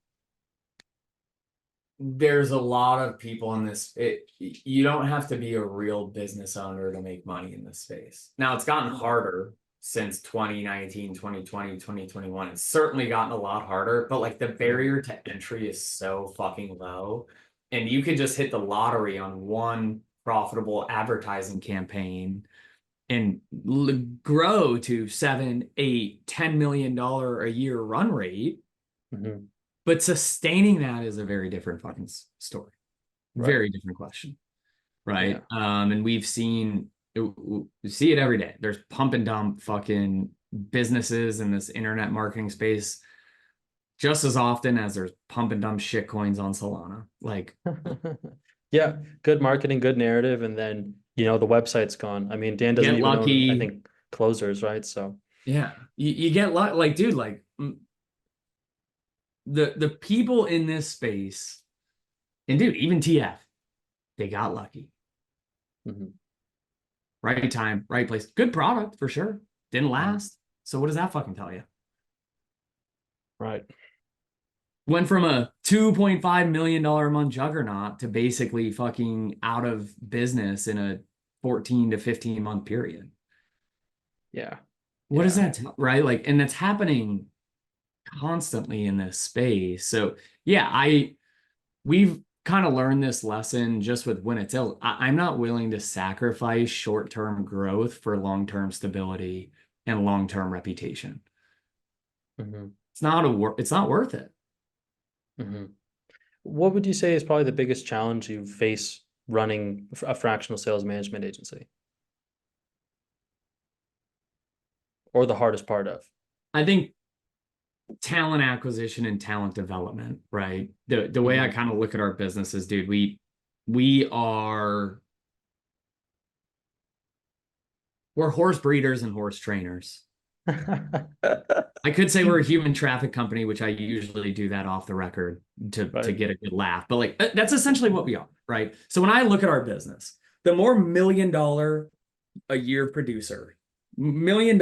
there's a lot of people in this. You don't have to be a real business owner to make money in this space. Now, it's gotten harder since 2019, 2020, 2021. It's certainly gotten a lot harder, but like the Mhm. barrier to entry is so fucking low. And you could just hit the lottery on one profitable advertising campaign and grow to 7, 8, $10 million a year run rate. Mhm. But sustaining that is a very different fucking story. Right. Very different question, Yeah. right? And we see it every day. There's pump and dump fucking businesses in this internet marketing space just as often as there's pump and dump shit coins on Solana. Like, Yeah. Good marketing, good narrative, and then, the website's gone. I mean, Dan doesn't get even own, I lucky. think, closers, right? So, Yeah, you get lucky. Like, dude, like the people in this space, and dude, even TF, they got lucky. mhm. Right time, right place. Good product for sure. Didn't Mhm. last. So what does that fucking tell you? Right. Went from a $2.5 million a month juggernaut to basically fucking out of business in a 14 to 15 month period. Yeah. What does Yeah. that tell, right? Like, and that's happening constantly in this space. So yeah, we've kind of learned this lesson just with when it's ill. I'm not willing to sacrifice short-term growth for long-term stability and long-term reputation. Mhm. It's not worth it. Mhm. What would you say is probably the biggest challenge you face running a fractional sales management agency, or the hardest part of? I think talent acquisition and talent development, right? The way I Mhm. kind of look at our businesses, dude, we are we're horse breeders and horse trainers. I could say we're a human traffic company, which I usually do that off the record to Right. get a good laugh. But like that's essentially what we are, right? So when I look at our business, the more $1 million a year producer, $1 million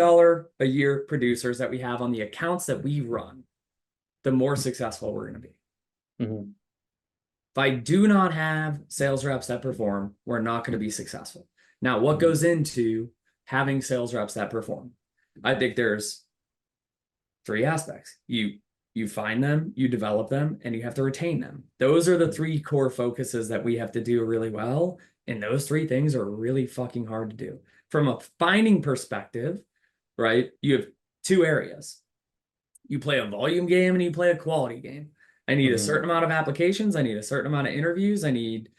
a year producers that we have on the accounts that we run, the more successful we're going to be. Mhm. If I do not have sales reps that perform, we're not going to be successful. Now, what Mhm. goes into having sales reps that perform? I think there's three aspects. You find them, you develop them, and you have to retain them. Those are the three core focuses that we have to do really well. And those three things are really fucking hard to do. From a finding perspective, right? You have two areas. You play a volume game and you play a quality game. I need a Mhm. certain amount of applications. I need a certain amount of interviews. I need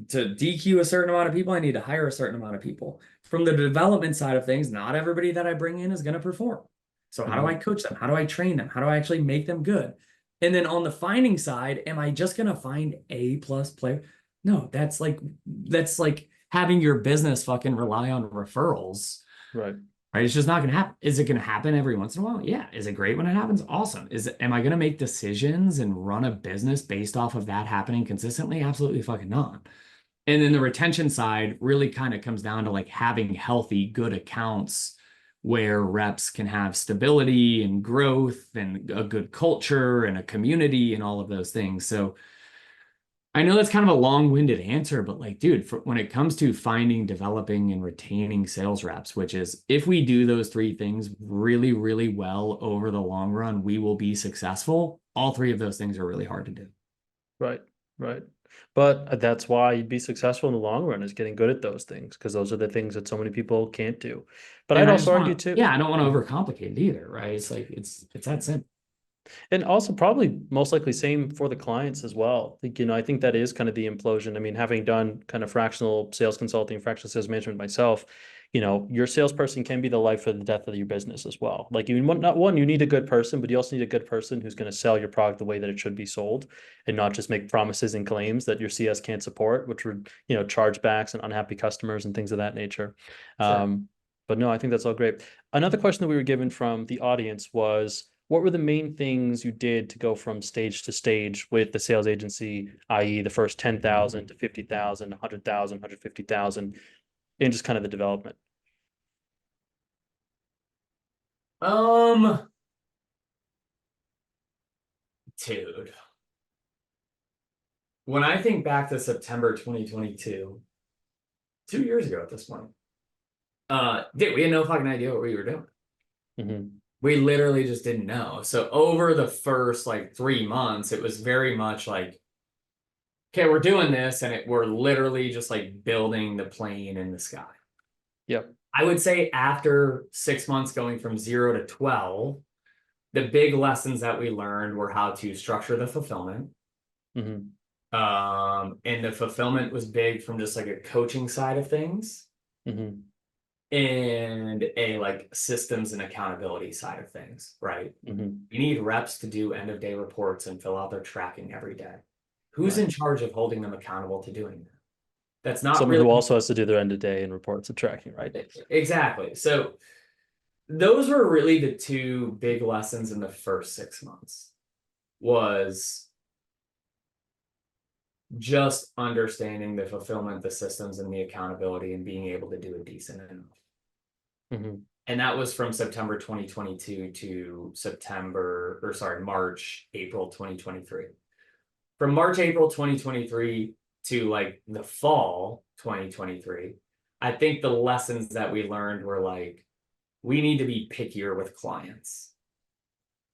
to DQ a certain amount of people. I need to hire a certain amount of people. From the development side of things, not everybody that I bring in is going to perform. So how do I Mhm. coach them? How do I train them? How do I actually make them good? And then on the finding side, am I just going to find A plus player? No, that's like having your business fucking rely on referrals. Right. Right? It's just not going to happen. Is it going to happen every once in a while? Yeah. Is it great when it happens? Awesome. Am I going to make decisions and run a business based off of that happening consistently? Absolutely fucking not. And then the retention side really kind of comes down to like having healthy, good accounts where reps can have stability and growth and a good culture and a community and all of those things. So I know that's kind of a long-winded answer, but like, dude, when it comes to finding, developing, and retaining sales reps, which is if we do those three things really, really well over the long run, we will be successful. All three of those things are really hard to do. Right. Right. But that's why you'd be successful in the long run is getting good at those things because those are the things that so many people can't do. But And I'd I just also argue want to, too. yeah, I don't want to Mhm. overcomplicate it either, right? It's like it's that simple. And also probably most likely same for the clients as well. Like, I think that is kind of the implosion. I mean, having done kind of fractional sales consulting, fractional sales management myself, your salesperson can be the life or the death of your business as well. Like not one, you need a good person, but you also need a good person who's going to sell your product the way that it should be sold and not just make promises and claims that your CS can't support, which would, chargebacks and unhappy customers and things of that nature. Sure. But no, I think that's all great. Another question that we were given from the audience was, what were the main things you did to go from stage to stage with the sales agency, i.e. the first 10,000 to 50,000, 100,000, 150,000, and just kind of the development? Um, Dude, when I think back to September 2022, 2 years ago at this point, dude, we had no fucking idea what we were doing. Mm-hmm. We literally just didn't know. So over the first like 3 months, it was very much like, okay, we're doing this, and we're literally just like building the plane in the sky. Yep. I would say after 6 months going from 0 to 12, the big lessons that we learned were how to structure the fulfillment. Mm-hmm. And the fulfillment was big from just like a coaching side of things Mm-hmm. and a like systems and accountability side of things, right? Mm-hmm. You need reps to do end of day reports and fill out their tracking every day. Who's Right. in charge of holding them accountable to doing that? That's not Someone really who also has to do their end of day and reports of tracking, right? exactly. So those were really the two big lessons in the first 6 months was just understanding the fulfillment, the systems, and the accountability, and being able to do a decent enough. Mm-hmm. And that was from September 2022 to March, April 2023. From March, April 2023 to like the fall 2023, I think the lessons that we learned were like, we need to be pickier with clients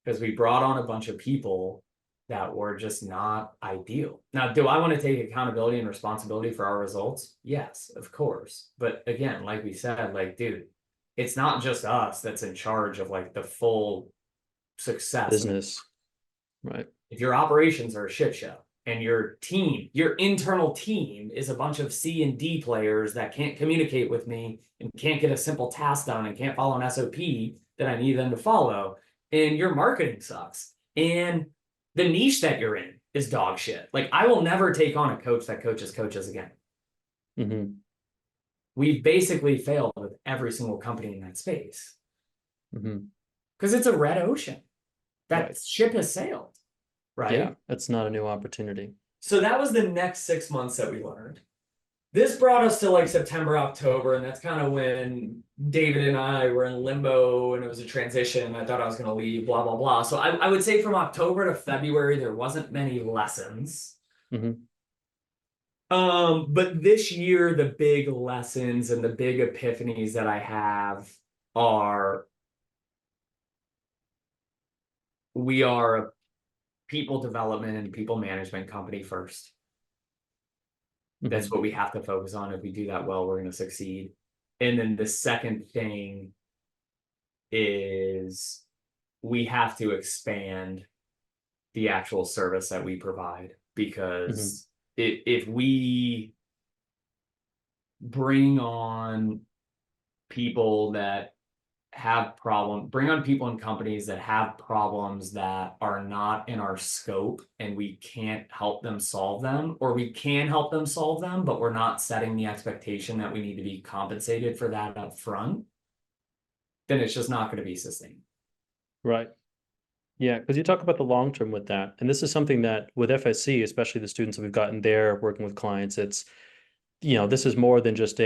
because we brought on a bunch of people that were just not ideal. Now, do I want to take accountability and responsibility for our results? Yes, of course. But again, like we said, like, dude, it's not just us that's in charge of like the full success. Business. Right. If your operations are a shit show and your team, your internal team is a bunch of C and D players that can't communicate with me and can't get a simple task done and can't follow an SOP that I need them to follow, and your marketing sucks, and the niche that you're in is dog shit. Like, I will never take on a coach that coaches coaches again. Mm-hmm. We've basically failed with every single company in that space Mm-hmm. because it's a red ocean. That Right. ship has sailed, Yeah. right? It's not a new opportunity. So that was the next 6 months that we learned. This brought us to like September, October, and that's kind of when David and I were in limbo and it was a transition. I thought I was going to leave, blah, blah, blah. So I would say from October to February, there wasn't many lessons. Mm-hmm. But this year, the big lessons and the big epiphanies that I have are we are a people development and people management company first. That's Mm-hmm. what we have to focus on. If we do that well, we're going to succeed. And then the second thing is we have to expand the actual service that we provide, Mm-hmm. because if we bring on people that have bring on people in companies that have problems that are not in our scope and we can't help them solve them, or we can help them solve them, but we're not setting the expectation that we need to be compensated for that up front, then it's just not going to be sustained. Right. Yeah, because you talk about the long term with that. And this is something that with FSC, especially the students that we've gotten there working with clients, it's, this is more than just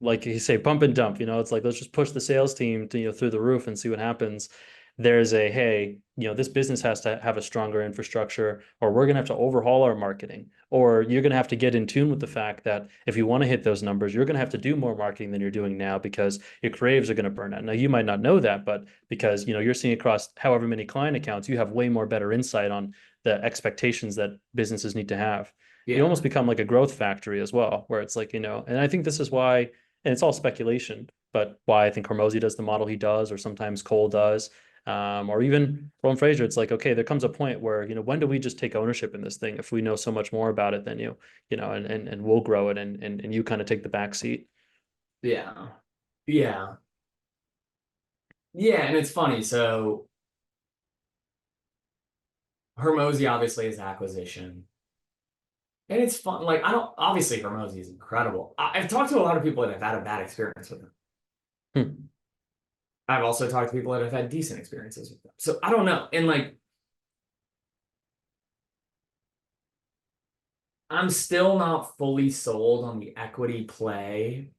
like you say, pump and dump, it's like, let's just push the sales team to, through the roof and see what happens. There's hey, this business has to have a stronger infrastructure, or we're going to have to overhaul our marketing, or you're going to have to get in tune with the fact that if you want to hit those numbers, you're going to have to do more marketing than you're doing now because your creatives are going to burn out. Now, you might not know that, but because, you're seeing across however many client accounts, you have way more better insight on the expectations that businesses need to have. You Yeah. almost become like a growth factory as well, where it's like, and I think this is why, and it's all speculation, but why I think Hormozy does the model he does, or sometimes Cole does, or even Roland Fraser. It's like, okay, there comes a point where, when do we just take ownership in this thing if we know so much more about it than you, and we'll grow it, and you kind of take the back seat. Yeah. Yeah. Yeah. And it's funny. So Hormozy obviously is acquisition. And it's fun. Like, obviously Hormozy is incredible. I've talked to a lot of people that have had a bad experience with them. Hmm. I've also talked to people that have had decent experiences with them. So I don't know. And like, I'm still not fully sold on the equity play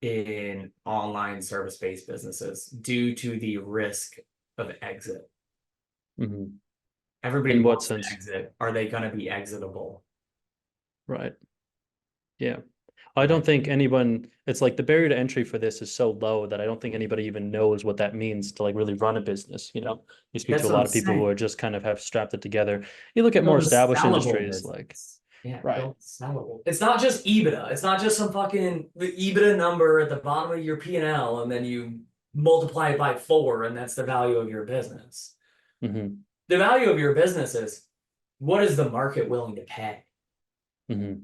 in online service-based businesses due to the risk of exit. Mm-hmm. Everybody In what wants to sense? exit. Are they going to be exitable? Right. Yeah. I Right. don't think anyone, it's like the barrier to entry for this is so low that I don't think anybody even knows what that means to like really run a business. You speak to That's a what lot I'm of people who saying. are just kind of have strapped it together. You look at more Build a established sellable industries like, business. Yeah, right. build sellable. It's not just EBITDA. It's not just some fucking the EBITDA number at the bottom of your P&L, and then you multiply it by 4, and that's the value of your business. Mm-hmm. The value of your business is what is the market willing to pay? Mm-hmm.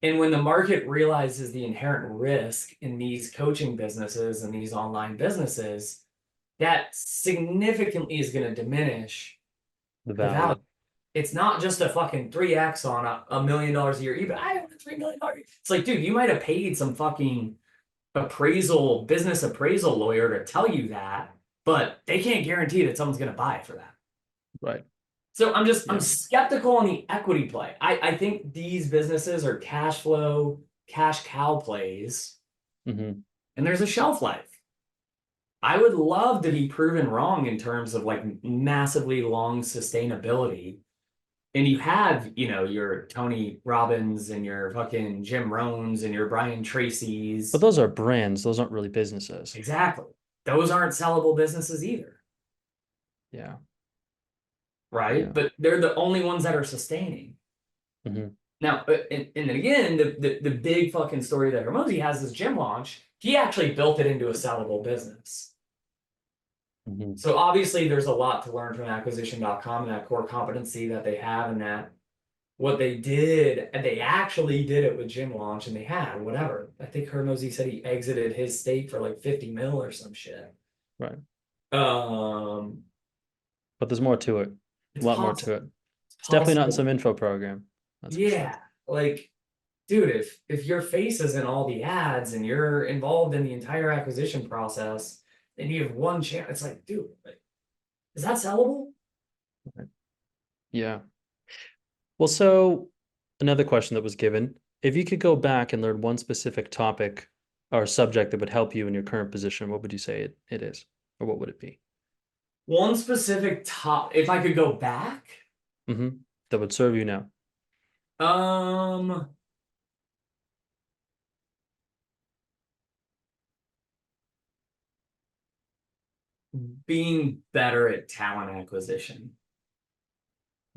And when the market realizes the inherent risk in these coaching businesses and these online businesses, that significantly is going to diminish The the value. value. It's not just a fucking 3x on $1 million a year EBITDA. I own a $3 million. It's like, dude, you might have paid some fucking business appraisal lawyer to tell you that, but they can't guarantee that someone's going to buy it for that. Right. So I'm Yeah. skeptical on the equity play. I think these businesses are cash flow, cash cow plays, Mm-hmm. and there's a shelf life. I would love to be proven wrong in terms of like massively long sustainability. And you have, your Tony Robbins and your fucking Jim Rohns and your Brian But Tracy's. those are brands. Those aren't really businesses. Exactly. Those aren't sellable businesses either, Yeah. right? Yeah. But they're the only ones that are sustaining. Mm-hmm. Now, and then again, the big fucking story that Hormozy has is gym launch. He actually built it into a sellable business. Mm-hmm. So obviously there's a lot to learn from acquisition.com and that core competency that they have and that what they did, and they actually did it with gym launch and they had whatever. I think Hormozy said he exited his stake for like 50 mil or some shit. Right. Um, But there's more to it. A it's lot more to possible. it. It's It's definitely not in possible. some info program. That's for sure. Yeah. Like, dude, if your face is in all the ads and you're involved in the entire acquisition process, and you have one chance, it's like, dude, like, is that sellable? Right. Yeah. Well, so another question that was given, if you could go back and learn one specific topic or subject that would help you in your current position, what would you say it is? Or what would it be? One specific top, if I could go back, Mm-hmm. That would serve you now. um, being better at talent acquisition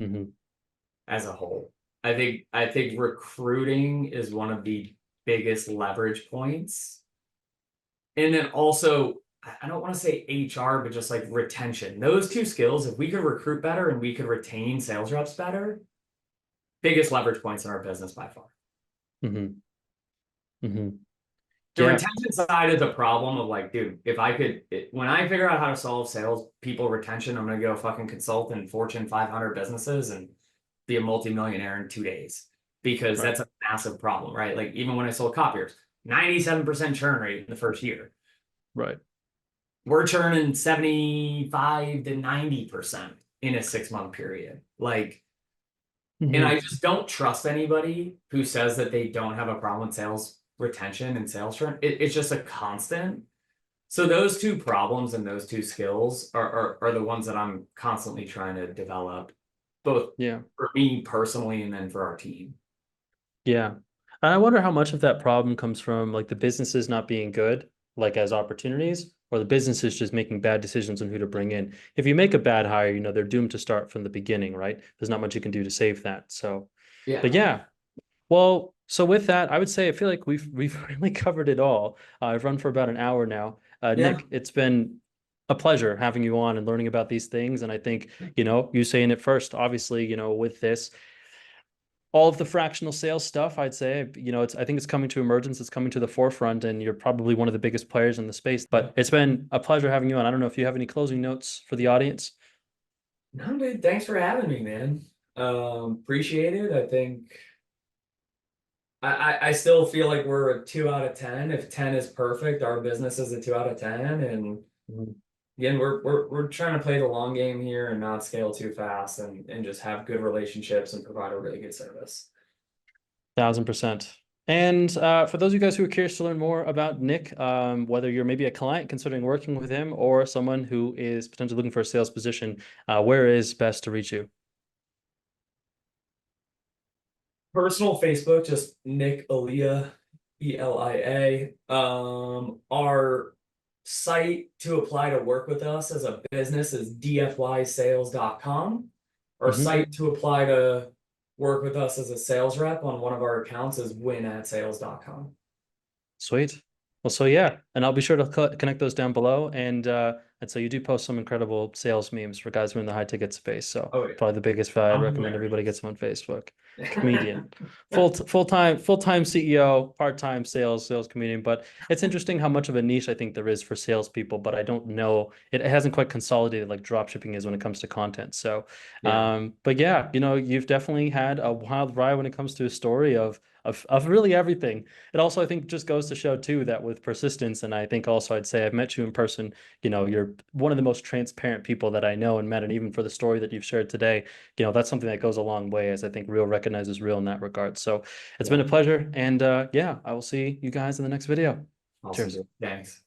Mm-hmm. as a whole. I think recruiting is one of the biggest leverage points. And then also, I don't want to say HR, but just like retention. Those two skills, if we could recruit better and we could retain sales reps better, biggest leverage points in our business by far. Mm-hmm. Mm-hmm. The Yeah. retention side is a problem of like, dude, if I could, when I figure out how to solve sales people retention, I'm gonna go fucking consult in Fortune 500 businesses and be a multimillionaire in 2 days because Right. that's a massive problem, right? Like even when I sold copiers, 97% churn rate in the first year. Right. We're churning 75 to 90% in a 6 month period. Like, and I Hmm. just don't trust anybody who says that they don't have a problem with sales retention and sales churn. It's just a constant. So those two problems and those two skills are the ones that I'm constantly trying to develop, both Yeah. for me personally and then for our team. Yeah. And I wonder how much of that problem comes from like the businesses not being good, like as opportunities, or the businesses just making bad decisions on who to bring in. If you make a bad hire, they're doomed to start from the beginning, right? There's not much you can do to save that. So, but Yeah. yeah. Well, so with that, I would say I feel like we've really covered it all. I've run for about an hour now. Yeah. Nick, it's been a pleasure having you on and learning about these things. And I think, you saying it first, obviously, with this all of the fractional sales stuff, I'd say, I think it's coming to emergence, it's coming to the forefront, and you're probably one of the biggest players in the space. But it's been a pleasure having you on. I don't know if you have any closing notes for the audience. No, dude, thanks for having me, man. Appreciate it. I think I still feel like we're a 2 out of 10. If 10 is perfect, our business is a 2 out of 10. And Mhm. again, we're trying to play the long game here and not scale too fast and just have good relationships and provide a really good service. 1000%. And for those of you guys who are curious to learn more about Nick, whether you're maybe a client considering working with him or someone who is potentially looking for a sales position, where is best to reach you? Personal Facebook, just Nick Aaliyah, Elia. Our site to apply to work with us as a business is dfysales.com. Our Hmm. site to apply to work with us as a sales rep on one of our accounts is win@sales.com. Sweet. Well, so yeah, and I'll be sure to connect those down below. And so you do post some incredible sales memes for guys who are in the high ticket space. So Oh, yeah. probably the biggest value. I'd I'm recommend everybody hilarious. gets him on Facebook. Comedian, full time CEO, part-time sales comedian. But it's interesting how much of a niche I think there is for salespeople. But I don't know, it hasn't quite consolidated like drop shipping is when it comes to content. So, Yeah. but yeah, you've definitely had a wild ride when it comes to a story of really everything. It also, I think, just goes to show too that with persistence, and I think also I'd say I've met you in person, you're one of the most transparent people that I know and met, and even for the story that you've shared today, that's something that goes a long way, as I think real recognizes real in that regard. So it's been Yeah. a pleasure, and yeah, I will see you guys in the next video. Awesome, Cheers. dude. Thanks.